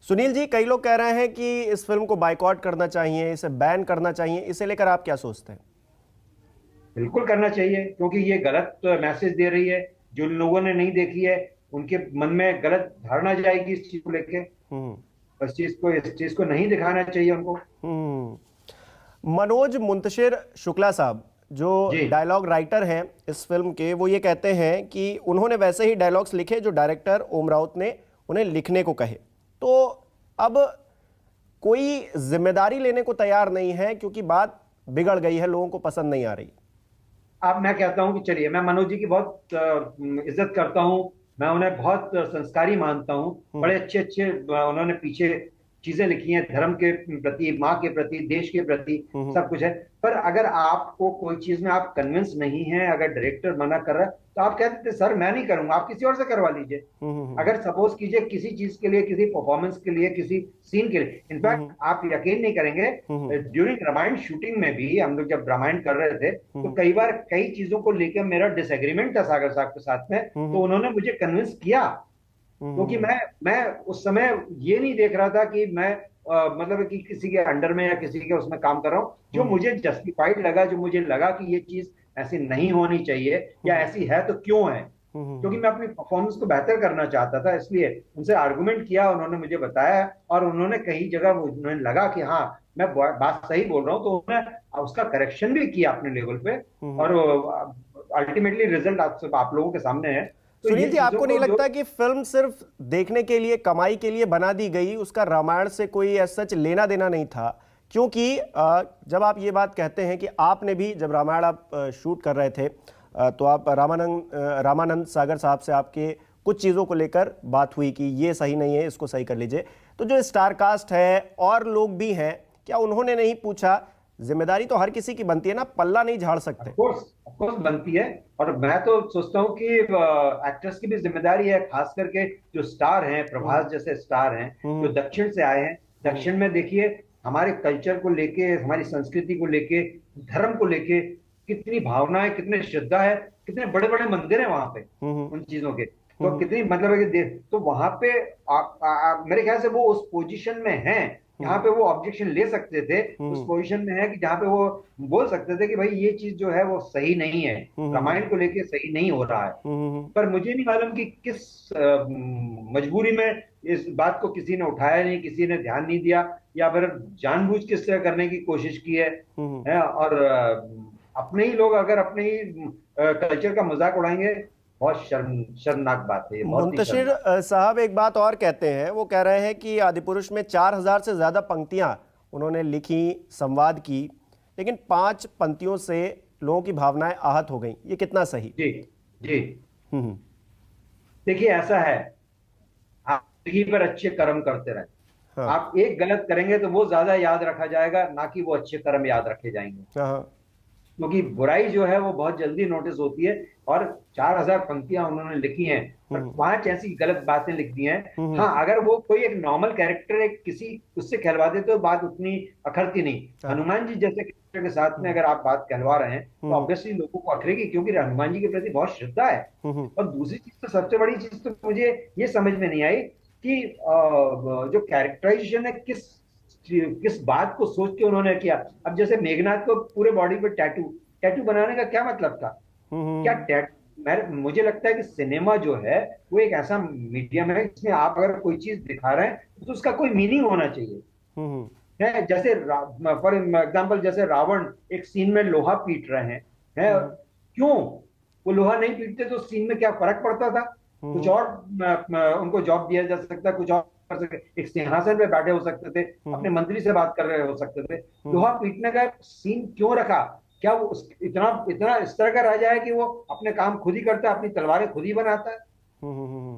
सुनील जी, कई लोग कह रहे हैं कि इस फिल्म को बायकॉट करना चाहिए, इसे बैन करना चाहिए। इसे लेकर आप क्या सोचते हैं? बिल्कुल करना चाहिए, क्योंकि ये गलत मैसेज दे रही है। जो लोगों ने नहीं देखी है, उनके मन में गलत धारणा जाएगी इस चीज को लेके। हम्म। इस चीज को नहीं दिखाना चाहिए उनको। मनोज मुंतशिर शुक्ला साहब, जो जी। डायलॉग राइटर हैं इस फिल्म के, वो ये कहते हैं कि उन्होंने वैसे ही डायलॉग्स लिखे जो डायरेक्टर ओम राउत ने उन्हें लिखने को कहे। तो अब कोई जिम्मेदारी लेने को तैयार नहीं है क्योंकि बात बिगड़ गई है, लोगों को पसंद नहीं आ रही। अब मैं कहता हूं कि चलिए, मैं मनोज जी की बहुत इज्जत करता हूं। मैं उन्हें बहुत संस्कारी मानता हूं। हम्म। बड़े अच्छे अच्छे उन्होंने पीछे चीजें लिखी हैं, धर्म के प्रति, माँ के प्रति, देश के प्रति, हम्म। सब कुछ है। पर अगर आपको कोई चीज में आप कन्विंस नहीं है, अगर डायरेक्टर मना कर रहा है, तो आप कह देते सर मैं नहीं करूंगा, आप किसी और से करवा लीजिए। हम्म। अगर सपोज कीजिए किसी चीज के लिए, किसी परफॉर्मेंस के लिए, किसी सीन के लिए, इनफैक्ट हम्म। आप यकीन नहीं करेंगे, हम्म। ड्यूरिंग रामायण शूटिंग में भी हम लोग जब रामायण कर रहे थे, तो हम्म। कई बार कई चीजों को लेकर मेरा डिसएग्रीमेंट था सागर साहब के साथ में, तो हम्म। उन्होंने मुझे कन्विंस किया। क्योंकि हम्म। मैं उस समय ये नहीं देख रहा था कि मैं मतलब कि किसी के अंडर में या किसी के उसमें काम कर रहा हूँ। जो हम्म। मुझे जस्टिफाइड लगा, जो मुझे लगा कि ये चीज ऐसी नहीं होनी चाहिए या हम्म। ऐसी है तो क्यों है, क्योंकि हम्म। मैं अपनी परफॉर्मेंस को बेहतर करना चाहता था, इसलिए उनसे आर्गुमेंट किया, उन्होंने मुझे बताया। और उन्होंने कई जगह उन्हें लगा कि हाँ मैं बात सही बोल रहा हूँ, तो उन्होंने उसका करेक्शन भी किया अपने लेवल पे। हम्म। और अल्टीमेटली रिजल्ट आप लोगों के सामने है। तो सुनील ये जी, चीजों आपको नहीं को जो लगता कि फिल्म सिर्फ देखने के लिए, कमाई के लिए बना दी गई, उसका रामायण से कोई सच लेना देना नहीं था? क्योंकि जब आप ये बात कहते हैं कि आपने भी, जब रामायण आप शूट कर रहे थे, तो आप रामानंद सागर साहब से आपके कुछ चीज़ों को लेकर बात हुई कि ये सही नहीं है, इसको सही कर लीजिए। तो जो स्टार कास्ट है और लोग भी हैं, क्या उन्होंने नहीं पूछा? जिम्मेदारी तो हर किसी की बनती है ना, पल्ला नहीं झाड़ सकते। ऑफ कोर्स बनती है। और मैं तो सोचता हूँ कि एक्टर्स की भी जिम्मेदारी है, खास करके जो स्टार हैं, हम्म। प्रभास जैसे स्टार हैं, जो हम्म। दक्षिण से आए हैं। हम्म। दक्षिण में देखिए, हमारे कल्चर को लेके, हमारी संस्कृति को लेके, धर्म को लेके कितनी भावना है, कितने श्रद्धा है, कितने बड़े बड़े मंदिर हैं वहां पे हम्म। उन चीजों के। तो हम्म। कितनी मतलब है कि तो वहां पे मेरे ख्याल से वो उस पोजीशन में हैं जहां हम्म। पे वो ऑब्जेक्शन ले सकते थे। उस हम्म। पोजीशन में है कि जहां पे वो बोल सकते थे कि भाई ये चीज जो है वो सही नहीं है, हम्म। रामायण को लेके सही नहीं हो रहा है। हम्म। पर मुझे नहीं मालूम कि किस मजबूरी में इस बात को किसी ने उठाया नहीं, किसी ने ध्यान नहीं दिया, या फिर जानबूझ के इस तरह करने की कोशिश की हम्म। है। और अपने ही लोग अगर अपने ही कल्चर का मजाक उड़ाएंगे, बहुत शर्मनाक बात है, ये बहुत ही मुंतशिर शर्मनाक। साहब एक बात और कहते हैं, वो कह रहे हैं कि आदिपुरुष में 4,000 से ज़्यादा पंक्तियां उन्होंने लिखी, संवाद की, लेकिन 5 पंक्तियों से लोगों की भावनाएं आहत हो गई। ये कितना सही? जी। जी। हम्म। देखिए ऐसा है, आप जिंदगी पर अच्छे कर्म करते रहें। हाँ। आप एक गलत करेंगे तो वो ज्यादा याद रखा जाएगा, ना कि वो अच्छे कर्म याद रखे जाएंगे। हाँ। हाँ। क्योंकि बुराई जो है वो बहुत जल्दी नोटिस होती है। और 4,000 पंक्तियां उन्होंने लिखी हैं, पर हम्म। 5 ऐसी गलत बातें लिख दी हैं। हम्म। हाँ, अगर वो कोई एक नॉर्मल कैरेक्टर एक किसी उससे कहलवा दे तो बात उतनी अखरती नहीं। हाँ। हनुमान जी जैसे कैरेक्टर के साथ में हम्म। अगर आप बात कहलवा रहे हैं, तो हम्म। ऑब्वियसली लोगों को अखरेगी, क्योंकि हनुमान जी के प्रति बहुत श्रद्धा है। हम्म। और दूसरी चीज, तो सबसे बड़ी चीज तो मुझे ये समझ में नहीं आई कि जो कैरेक्टराइजेशन है, किस किस बात को सोच के उन्होंने किया। अब जैसे मेघनाथ को पूरे बॉडी पे टैटू, टैटू बनाने का क्या मतलब था? क्या हम्म। मुझे लगता है कि सिनेमा जो है वो एक ऐसा मीडियम है जिसमें आप अगर कोई चीज दिखा रहे हैं तो उसका कोई मीनिंग होना चाहिए। हम्म। है जैसे फॉर एग्जाम्पल, जैसे रावण एक सीन में लोहा पीट रहे हैं, है हम्म। क्यों? वो लोहा नहीं पीटते तो सीन में क्या फर्क पड़ता था? कुछ हम्म। और उनको जॉब दिया जा सकता, कुछ और कर सकते, एक सिंहासन पे बैठे हो सकते थे, अपने हम्म। मंत्री से बात कर रहे हो सकते थे। हम्म। लोहा पीटने का सीन क्यों रखा? क्या वो इतना इतना इस तरह का राजा है कि वो अपने काम खुद ही करता है, अपनी तलवारें खुद ही बनाता है? हम्म।